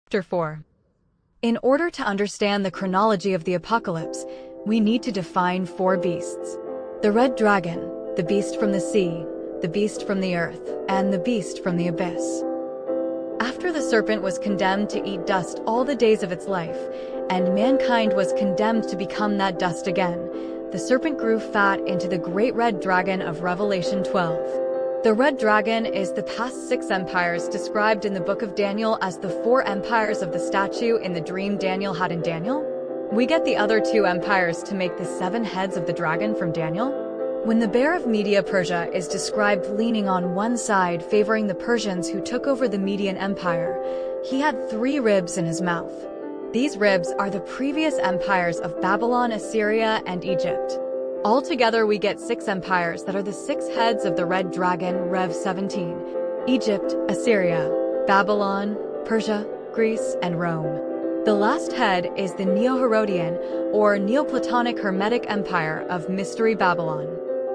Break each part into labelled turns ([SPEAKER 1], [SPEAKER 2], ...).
[SPEAKER 1] Chapter 4. In order to understand the chronology of the apocalypse, we need to define four beasts: the red dragon, the beast from the sea, the beast from the earth, and the beast from the abyss. After the serpent was condemned to eat dust all the days of its life, and mankind was condemned to become that dust again, the serpent grew fat into the great red dragon of Revelation 12. The red dragon is the past 6 empires described in the book of Daniel as the 4 empires of the statue in the dream Daniel had in Daniel. We get the other 2 empires to make the 7 heads of the dragon from Daniel. When the bear of Media Persia is described leaning on one side favoring the Persians who took over the Median Empire, he had 3 ribs in his mouth. These ribs are the previous empires of Babylon, Assyria, and Egypt. Altogether, we get 6 empires that are the 6 heads of the red dragon, Rev 17. Egypt, Assyria, Babylon, Persia, Greece, and Rome. The last head is the Neo-Herodian, or Neoplatonic Hermetic Empire of Mystery Babylon,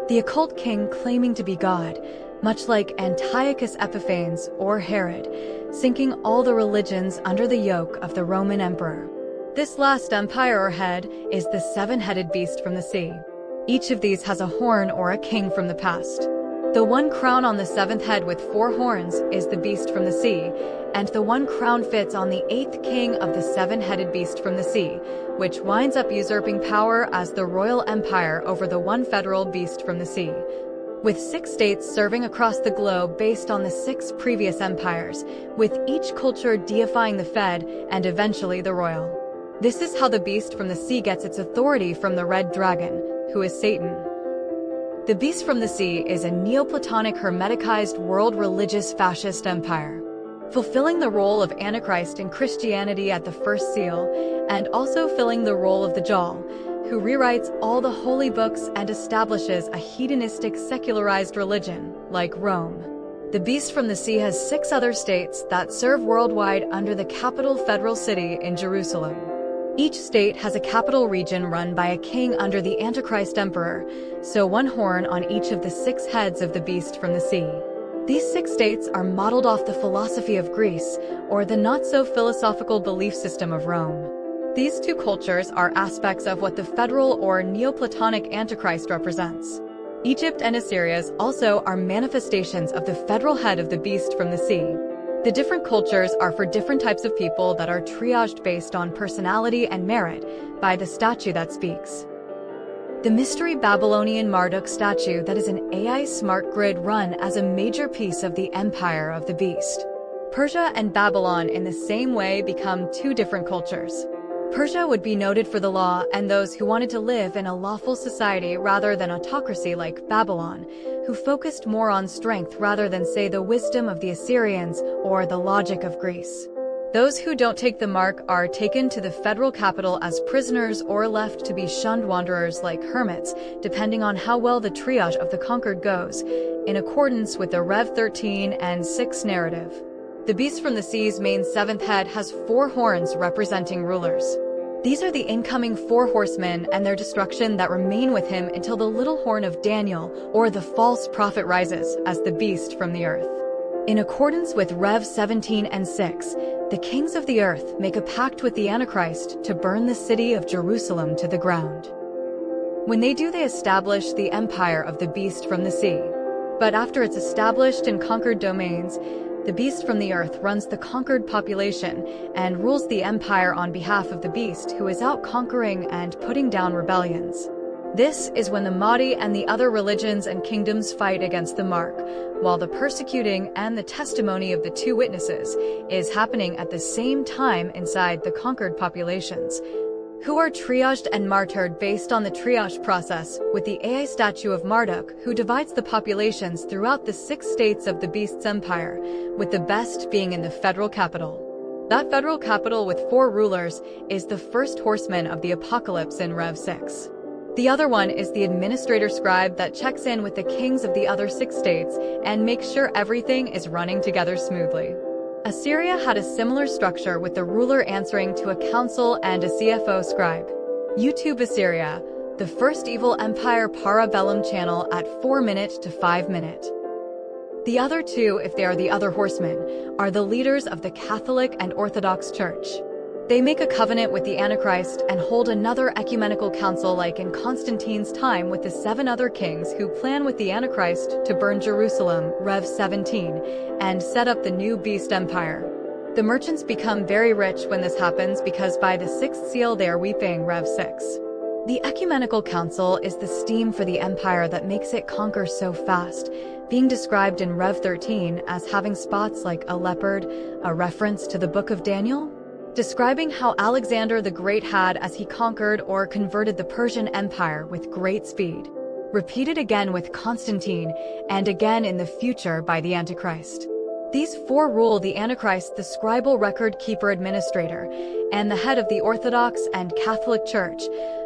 [SPEAKER 1] the occult king claiming to be God, much like Antiochus Epiphanes or Herod, sinking all the religions under the yoke of the Roman emperor. This last empire or head is the 7-headed beast from the sea. Each of these has a horn or a king from the past. The one crown on the 7th head with 4 horns is the beast from the sea, and the one crown fits on the 8th king of the 7-headed beast from the sea, which winds up usurping power as the royal empire over the one federal beast from the sea. With 6 states serving across the globe based on the 6 previous empires, with each culture deifying the Fed and eventually the royal. This is how the beast from the sea gets its authority from the red dragon, who is Satan. The beast from the sea is a Neoplatonic Hermeticized world religious fascist empire, fulfilling the role of Antichrist in Christianity at the first seal, and also filling the role of the Jaal, who rewrites all the holy books and establishes a hedonistic secularized religion, like Rome. The beast from the sea has 6 other states that serve worldwide under the capital federal city in Jerusalem. Each state has a capital region run by a king under the Antichrist emperor, so one horn on each of the 6 heads of the beast from the sea. These 6 states are modeled off the philosophy of Greece, or the not-so-philosophical belief system of Rome. These 2 cultures are aspects of what the federal or Neoplatonic Antichrist represents. Egypt and Assyria also are manifestations of the federal head of the beast from the sea. The different cultures are for different types of people that are triaged based on personality and merit by the statue that speaks. The mystery Babylonian Marduk statue that is an AI smart grid run as a major piece of the empire of the beast. Persia and Babylon in the same way become 2 different cultures. Persia would be noted for the law and those who wanted to live in a lawful society rather than autocracy like Babylon, who focused more on strength rather than, say, the wisdom of the Assyrians or the logic of Greece. Those who don't take the mark are taken to the federal capital as prisoners or left to be shunned wanderers like hermits, depending on how well the triage of the conquered goes, in accordance with the Rev 13 and 6 narrative. The beast from the sea's main 7th head has 4 horns representing rulers. These are the incoming 4 horsemen and their destruction that remain with him until the little horn of Daniel, or the false prophet, rises as the beast from the earth. In accordance with Rev 17 and 6, the kings of the earth make a pact with the Antichrist to burn the city of Jerusalem to the ground. When they do, they establish the empire of the beast from the sea. But after it's established and conquered domains, the beast from the earth runs the conquered population and rules the empire on behalf of the beast who is out conquering and putting down rebellions. This is when the Mahdi and the other religions and kingdoms fight against the mark, while the persecuting and the testimony of the 2 witnesses is happening at the same time inside the conquered populations, who are triaged and martyred based on the triage process with the AI statue of Marduk, who divides the populations throughout the 6 states of the beast's empire, with the best being in the federal capital. That federal capital with 4 rulers is the first horseman of the apocalypse in Rev 6. The other one is the administrator scribe that checks in with the kings of the other 6 states and makes sure everything is running together smoothly. Assyria had a similar structure with the ruler answering to a council and a CFO scribe. YouTube Assyria, the first evil empire parabellum channel at 4 minute to 5 minute. The other two, if they are the other horsemen, are the leaders of the Catholic and Orthodox Church. They make a covenant with the Antichrist and hold another ecumenical council like in Constantine's time with the 7 other kings who plan with the Antichrist to burn Jerusalem, Rev 17, and set up the new beast empire. The merchants become very rich when this happens because by the 6th seal they are weeping, Rev 6. The ecumenical council is the steam for the empire that makes it conquer so fast, being described in Rev 13 as having spots like a leopard, a reference to the book of Daniel, describing how Alexander the Great had as he conquered or converted the Persian Empire with great speed, repeated again with Constantine, and again in the future by the Antichrist. These 4 rule the Antichrist, the scribal record-keeper administrator, and the head of the Orthodox and Catholic Church,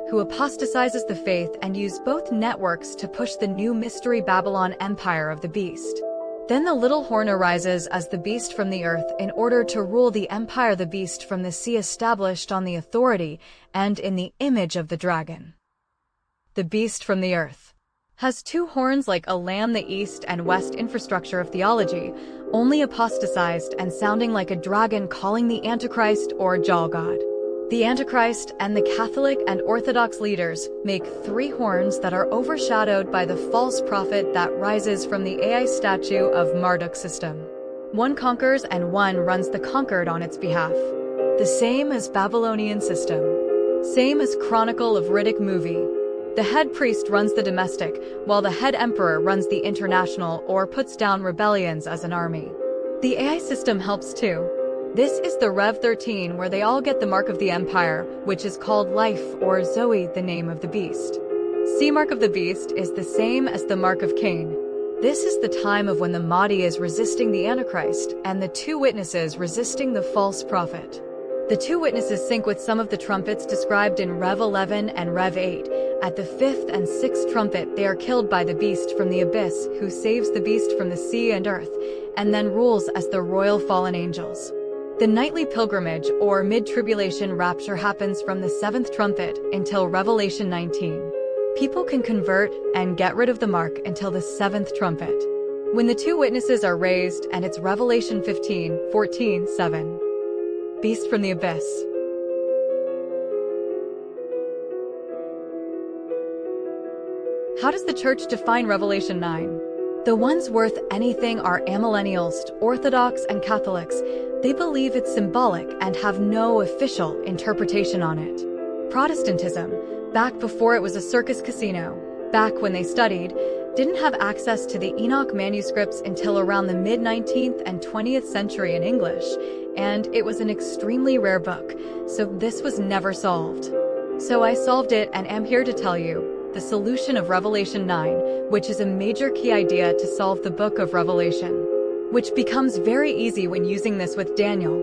[SPEAKER 1] who apostatizes the faith and use both networks to push the new mystery Babylon empire of the beast. Then the little horn arises as the beast from the earth in order to rule the empire the beast from the sea established on the authority and in the image of the dragon. The beast from the earth has 2 horns like a lamb, the east and west infrastructure of theology, only apostatized and sounding like a dragon calling the Antichrist or Jal God. The Antichrist and the Catholic and Orthodox leaders make 3 horns that are overshadowed by the false prophet that rises from the AI statue of Marduk system. 1 conquers and 1 runs the conquered on its behalf. The same as Babylonian system. Same as Chronicle of Riddick movie. The head priest runs the domestic, while the head emperor runs the international or puts down rebellions as an army. The AI system helps too. This is the Rev 13 where they all get the mark of the empire, which is called life or Zoe, the name of the beast. See, mark of the beast is the same as the mark of Cain. This is the time of when the Mahdi is resisting the Antichrist and the 2 witnesses resisting the false prophet. The 2 witnesses sync with some of the trumpets described in Rev 11 and Rev 8. At the 5th and 6th trumpet they are killed by the beast from the abyss, who saves the beast from the sea and earth, and then rules as the royal fallen angels. The nightly pilgrimage or mid-tribulation rapture happens from the 7th trumpet until Revelation 19. People can convert and get rid of the mark until the 7th trumpet, when the 2 witnesses are raised, and it's Revelation 15:14-7. Beast from the abyss. How does the church define Revelation 9? The ones worth anything are amillennials, Orthodox and Catholics. They believe it's symbolic and have no official interpretation on it. Protestantism, back before it was a circus casino, back when they studied, didn't have access to the Enoch manuscripts until around the mid-19th and 20th century in English, and it was an extremely rare book, so this was never solved. So I solved it and am here to tell you the solution of Revelation 9, which is a major key idea to solve the book of Revelation, which becomes very easy when using this with Daniel.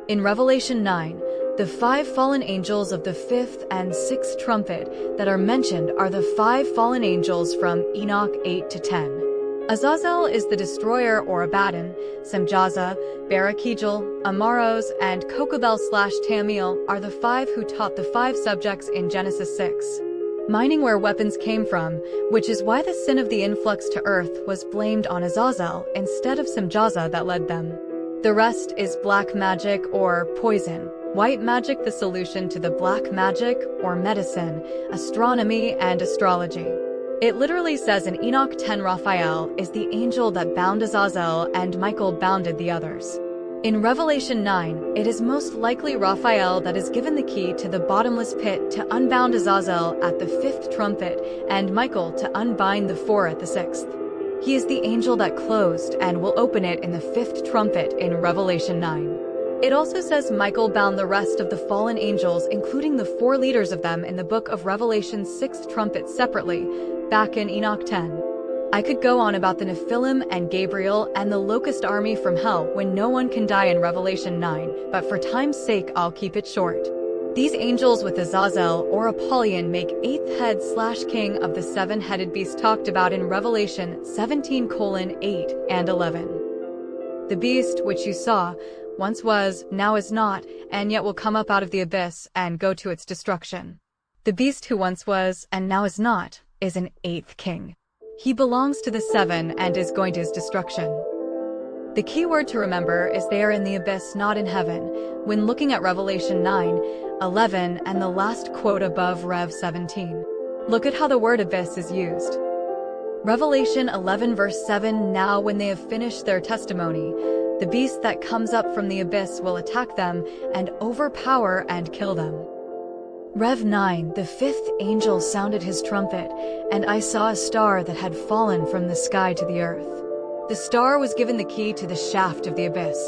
[SPEAKER 1] In Revelation 9, the 5 fallen angels of the 5th and 6th trumpet that are mentioned are the 5 fallen angels from Enoch 8-10. Azazel is the destroyer or Abaddon, Semjaza, Barakijal, Amaros, and Kokabel/Tamiel are the 5 who taught the 5 subjects in Genesis 6. Mining where weapons came from, which is why the sin of the influx to earth was blamed on Azazel instead of Semjaza that led them. The rest is black magic or poison, white magic the solution to the black magic or medicine, astronomy and astrology. It literally says in Enoch 10 Raphael is the angel that bound Azazel and Michael bounded the others. In Revelation 9, it is most likely Raphael that is given the key to the bottomless pit to unbound Azazel at the 5th trumpet and Michael to unbind the 4 at the 6th. He is the angel that closed and will open it in the 5th trumpet in Revelation 9. It also says Michael bound the rest of the fallen angels, including the 4 leaders of them in the book of Revelation 6th trumpet separately, back in Enoch 10. I could go on about the Nephilim and Gabriel and the locust army from hell when no one can die in Revelation 9, but for time's sake I'll keep it short. These angels with Azazel or Apollyon make 8th head/king of the 7-headed beast talked about in Revelation 17:8 and 11. The beast which you saw once was, now is not, and yet will come up out of the abyss and go to its destruction. The beast who once was, and now is not, is an 8th king. He belongs to the seven and is going to his destruction. The key word to remember is they are in the abyss, not in heaven, when looking at Revelation 9:11 and the last quote above Rev 17. Look at how the word abyss is used. Revelation 11 verse 7, now when they have finished their testimony, the beast that comes up from the abyss will attack them and overpower and kill them. Rev 9, the fifth angel sounded his trumpet, and I saw a star that had fallen from the sky to the earth. The star was given the key to the shaft of the abyss.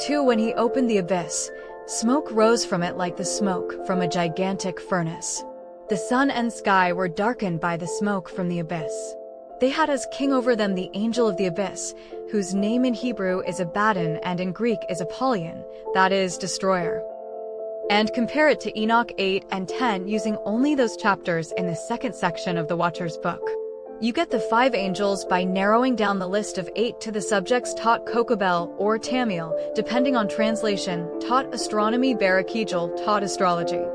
[SPEAKER 1] 2. When he opened the abyss, smoke rose from it like the smoke from a gigantic furnace. The sun and sky were darkened by the smoke from the abyss. They had as king over them the angel of the abyss, whose name in Hebrew is Abaddon and in Greek is Apollyon, that is, destroyer. And compare it to Enoch 8 and 10 using only those chapters in the second section of the Watcher's book. You get the 5 angels by narrowing down the list of 8 to the subjects taught Kokabel or Tamiel, depending on translation, taught astronomy, Barakijal, taught astrology.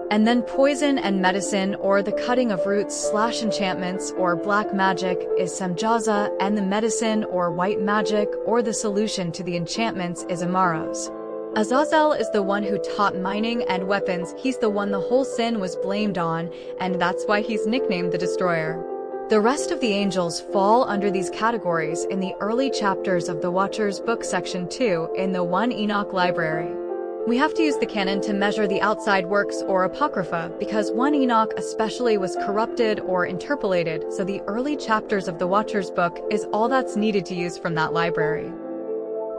[SPEAKER 1] And then poison and medicine or the cutting of roots / enchantments or black magic is Samjaza, and the medicine or white magic or the solution to the enchantments is Amaros. Azazel is the one who taught mining and weapons. He's the one the whole sin was blamed on, and that's why he's nicknamed the Destroyer. The rest of the angels fall under these categories in the early chapters of the Watcher's Book Section 2 in the 1 Enoch library. We have to use the canon to measure the outside works or apocrypha because 1 Enoch especially was corrupted or interpolated, so the early chapters of the Watcher's Book is all that's needed to use from that library.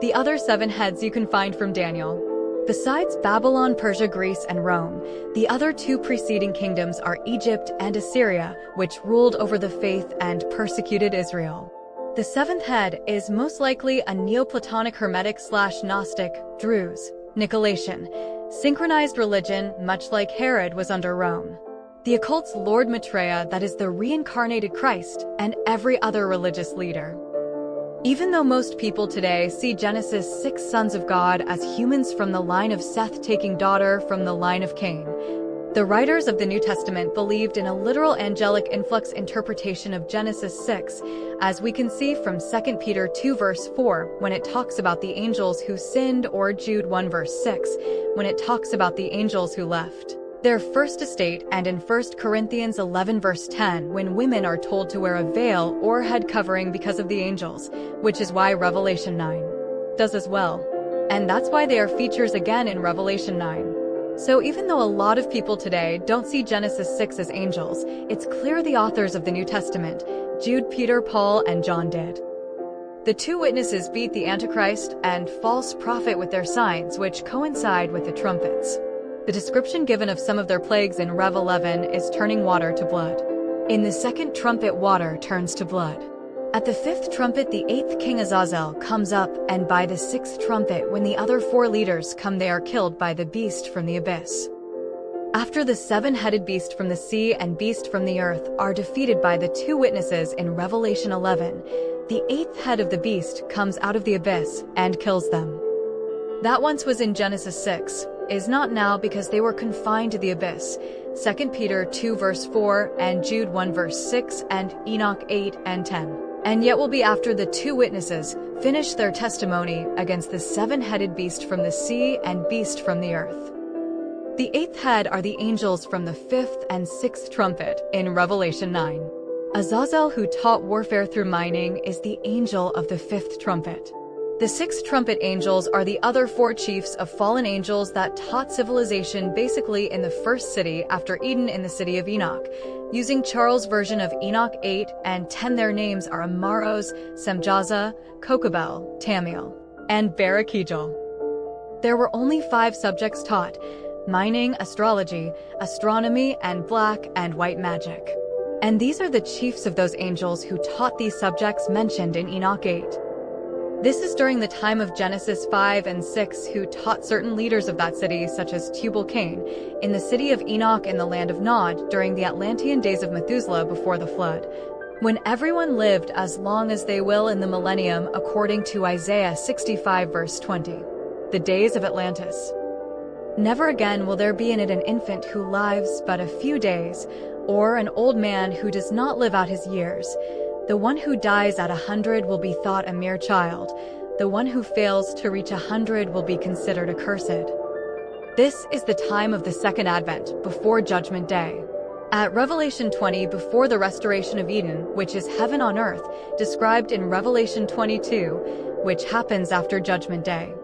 [SPEAKER 1] The other 7 heads you can find from Daniel. Besides Babylon, Persia, Greece, and Rome, the other 2 preceding kingdoms are Egypt and Assyria, which ruled over the faith and persecuted Israel. The 7th head is most likely a Neoplatonic Hermetic / Gnostic, Druze, Nicolaitan, synchronized religion, much like Herod was under Rome. The occult's Lord Maitreya, that is the reincarnated Christ, and every other religious leader. Even though most people today see Genesis 6 sons of God as humans from the line of Seth taking daughter from the line of Cain, the writers of the New Testament believed in a literal angelic influx interpretation of Genesis 6, as we can see from 2 Peter 2 verse 4 when it talks about the angels who sinned, or Jude 1 verse 6 when it talks about the angels who left their first estate, and in 1 Corinthians 11 verse 10 when women are told to wear a veil or head covering because of the angels, which is why Revelation 9 does as well. And that's why they are features again in Revelation 9. So even though a lot of people today don't see Genesis 6 as angels, it's clear the authors of the New Testament, Jude, Peter, Paul, and John did. The 2 witnesses beat the Antichrist and false prophet with their signs, which coincide with the trumpets. The description given of some of their plagues in Rev 11 is turning water to blood. In the 2nd trumpet, water turns to blood. At the 5th trumpet, the 8th king Azazel comes up, and by the 6th trumpet, when the other 4 leaders come, they are killed by the beast from the abyss. After the 7-headed beast from the sea and beast from the earth are defeated by the 2 witnesses in Revelation 11, the 8th head of the beast comes out of the abyss and kills them. That once was in Genesis 6, is not now because they were confined to the abyss. 2 Peter 2 verse 4 and Jude 1 verse 6 and Enoch 8 and 10. And yet will be after the 2 witnesses finish their testimony against the 7-headed beast from the sea and beast from the earth. The 8th head are the angels from the 5th and 6th trumpet in Revelation 9. Azazel, who taught warfare through mining, is the angel of the 5th trumpet. The 6th trumpet angels are the other 4 chiefs of fallen angels that taught civilization basically in the first city after Eden in the city of Enoch. Using Charles' version of Enoch 8 and 10, their names are Amaros, Samjaza, Kokabel, Tamiel, and Barakijal. There were only 5 subjects taught: mining, astrology, astronomy, and black and white magic. And these are the chiefs of those angels who taught these subjects mentioned in Enoch 8. This is during the time of Genesis 5 and 6, who taught certain leaders of that city, such as Tubal-Cain, in the city of Enoch in the land of Nod during the Atlantean days of Methuselah before the flood, when everyone lived as long as they will in the millennium, according to Isaiah 65 verse 20. The days of Atlantis. Never again will there be in it an infant who lives but a few days, or an old man who does not live out his years. The one who dies at 100 will be thought a mere child. The one who fails to reach 100 will be considered accursed. This is the time of the second advent, before Judgment Day. At Revelation 20, before the restoration of Eden, which is heaven on earth, described in Revelation 22, which happens after Judgment Day.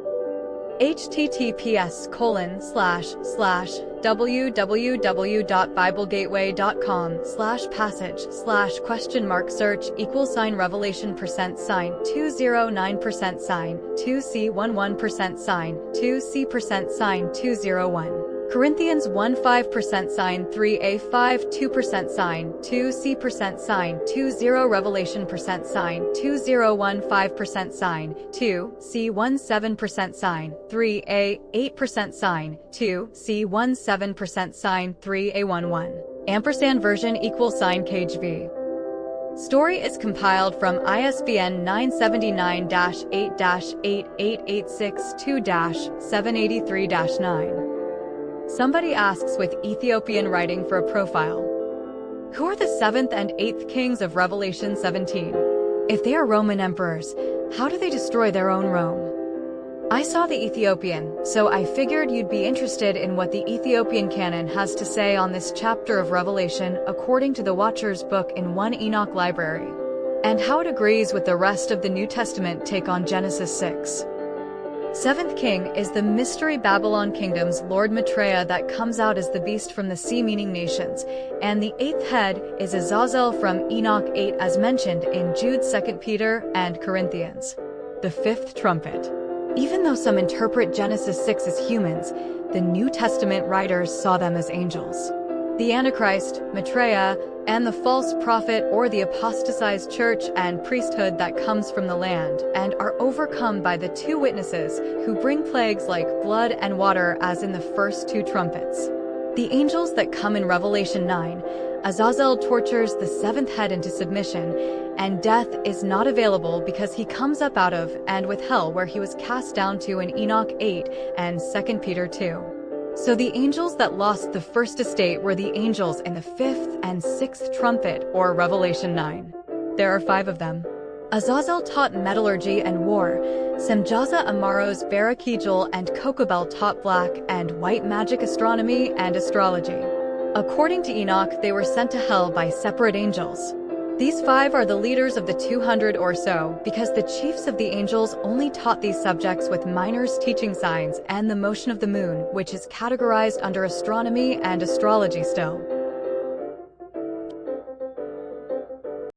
[SPEAKER 1] https://www.biblegateway.com/passage/?$sign 2C1% Corinthians 1 5% 3A5 2% 2C% 20 Revelation % 2015% 2C1 7% 3A 8% 2C1 7% 3A11 ampersand version =KJV. Story is compiled from ISBN 979-8-88862-783-9. Somebody asks with Ethiopian writing for a profile. Who are the 7th and 8th kings of Revelation 17? If they are Roman emperors, how do they destroy their own Rome? I saw the Ethiopian, so I figured you'd be interested in what the Ethiopian canon has to say on this chapter of Revelation according to the Watcher's book in 1 Enoch library, and how it agrees with the rest of the New Testament take on Genesis 6. Seventh king is the mystery Babylon kingdom's Lord Maitreya that comes out as the beast from the sea meaning nations, and the 8th head is Azazel from Enoch 8 as mentioned in Jude 2 Peter and Corinthians. The 5th trumpet. Even though some interpret Genesis 6 as humans, the New Testament writers saw them as angels. The Antichrist, Maitreya, and the false prophet or the apostatized church and priesthood that comes from the land and are overcome by the 2 witnesses who bring plagues like blood and water as in the first 2 trumpets. The angels that come in Revelation 9, Azazel tortures the 7th head into submission, and death is not available because he comes up out of and with hell where he was cast down to in Enoch 8 and 2 Peter 2. So the angels that lost the first estate were the angels in the 5th and 6th trumpet, or Revelation 9. There are 5 of them. Azazel taught metallurgy and war. Semjaza Amaros Barakijal and Kokobel taught black and white magic, astronomy and astrology. According to Enoch, they were sent to hell by separate angels. These 5 are the leaders of the 200 or so, because the chiefs of the angels only taught these subjects with minors teaching signs and the motion of the moon, which is categorized under astronomy and astrology still.